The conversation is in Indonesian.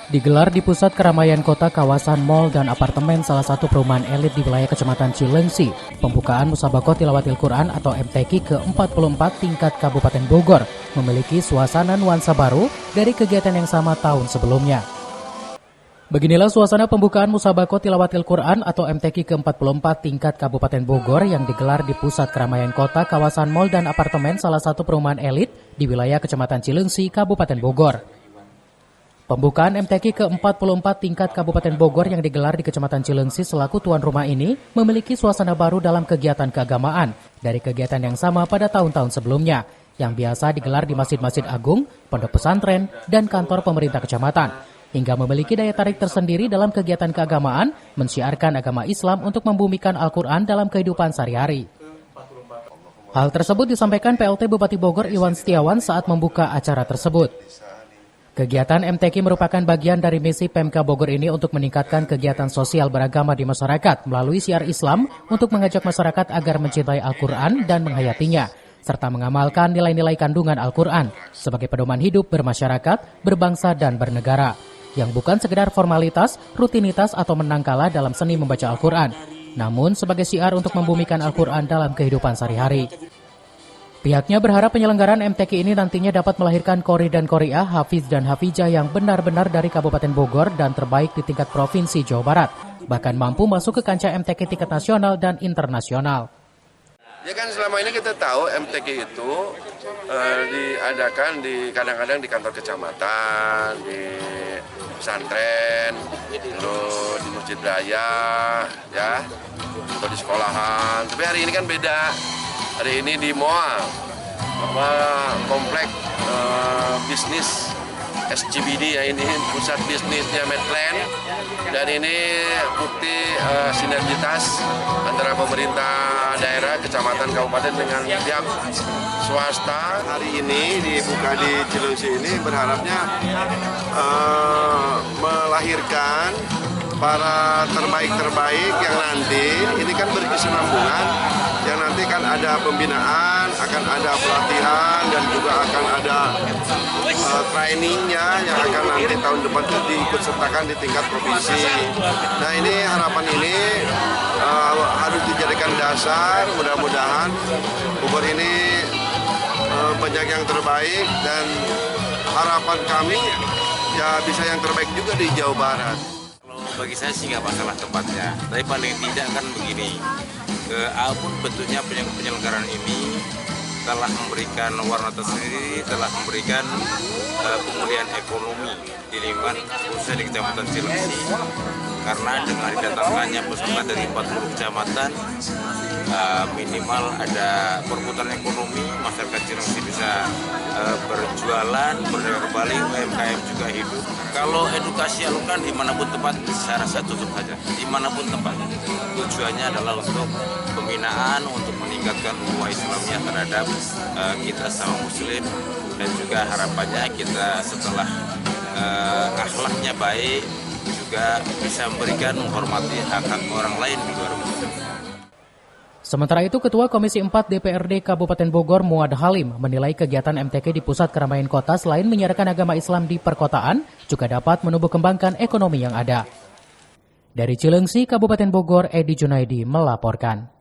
Digelar di pusat keramaian kota kawasan mal dan apartemen salah satu perumahan elit di wilayah Kecamatan Cilengsi. Pembukaan Musabaqah Tilawatil Quran atau MTQ ke-44 tingkat Kabupaten Bogor memiliki suasana nuansa baru dari kegiatan yang sama tahun sebelumnya. Beginilah suasana pembukaan Musabaqah Tilawatil Quran atau MTQ ke-44 tingkat Kabupaten Bogor yang digelar di pusat keramaian kota kawasan mal dan apartemen salah satu perumahan elit di wilayah Kecamatan Cilengsi, Kabupaten Bogor. Pembukaan MTQ ke-44 tingkat Kabupaten Bogor yang digelar di Kecamatan Cilengsi selaku tuan rumah ini memiliki suasana baru dalam kegiatan keagamaan dari kegiatan yang sama pada tahun-tahun sebelumnya yang biasa digelar di masjid-masjid agung, pondok pesantren, dan kantor pemerintah kecamatan, hingga memiliki daya tarik tersendiri dalam kegiatan keagamaan mensiarkan agama Islam untuk membumikan Al-Quran dalam kehidupan sehari-hari. Hal tersebut disampaikan PLT Bupati Bogor Iwan Setiawan saat membuka acara tersebut. Kegiatan MTQ merupakan bagian dari misi Pemka Bogor ini untuk meningkatkan kegiatan sosial beragama di masyarakat melalui siar Islam untuk mengajak masyarakat agar mencintai Al-Quran dan menghayatinya, serta mengamalkan nilai-nilai kandungan Al-Quran sebagai pedoman hidup bermasyarakat, berbangsa, dan bernegara, yang bukan sekedar formalitas, rutinitas, atau menang kalah dalam seni membaca Al-Quran, namun sebagai siar untuk membumikan Al-Quran dalam kehidupan sehari-hari. Pihaknya berharap penyelenggaraan MTQ ini nantinya dapat melahirkan qori dan qoriah, hafiz dan hafijah yang benar-benar dari Kabupaten Bogor dan terbaik di tingkat Provinsi Jawa Barat, bahkan mampu masuk ke kancah MTQ tingkat nasional dan internasional. Ya kan selama ini kita tahu MTQ itu diadakan kadang-kadang di kantor kecamatan, di pesantren, lalu di masjid raya, ya, atau di sekolahan. Tapi hari ini kan beda. Hari ini di mall, komplek bisnis SCBD ya, ini pusat bisnisnya Medland, dan ini bukti sinergitas antara pemerintah daerah, kecamatan, kabupaten dengan pihak swasta. Hari ini dibuka di Cilengsi ini berharapnya melahirkan para terbaik-terbaik yang nanti ini kan berkesinambungan, yang nanti kan ada pembinaan, akan ada pelatihan, dan juga akan ada trainingnya yang akan nanti tahun depan itu diikut sertakan di tingkat provinsi. Nah, ini harapan ini harus dijadikan dasar, mudah-mudahan Bogor ini banyak yang terbaik, dan harapan kami ya bisa yang terbaik juga di Jawa Barat. Bagi saya sih nggak masalah tempatnya, tapi paling tidak kan begini, apapun bentuknya penyelenggaraan ini telah memberikan warna tersendiri, telah memberikan pemulihan ekonomi di lingkungan khususnya di Kecamatan Cilengsi, karena dengan didatangkannya peserta dari 40 kecamatan, minimal ada perputaran ekonomi, masyarakat Cilengsi bisa berjualan, berdagang kembali, UMKM juga hidup. Kalau edukasi Al-Quran dimanapun tempat, saya rasa tutup saja, dimanapun tempat. Tujuannya adalah untuk pembinaan, untuk meningkatkan ukhuwah Islamnya terhadap kita sama Muslim, dan juga harapannya kita setelah akhlaknya baik juga bisa memberikan menghormati hak-hak orang lain di luar Muslim. Sementara itu, Ketua Komisi 4 DPRD Kabupaten Bogor Muad Halim menilai kegiatan MTQ di pusat keramaian kota selain menyiarkan agama Islam di perkotaan, juga dapat menumbuh kembangkan ekonomi yang ada. Dari Cilengsi, Kabupaten Bogor, Edi Junaidi melaporkan.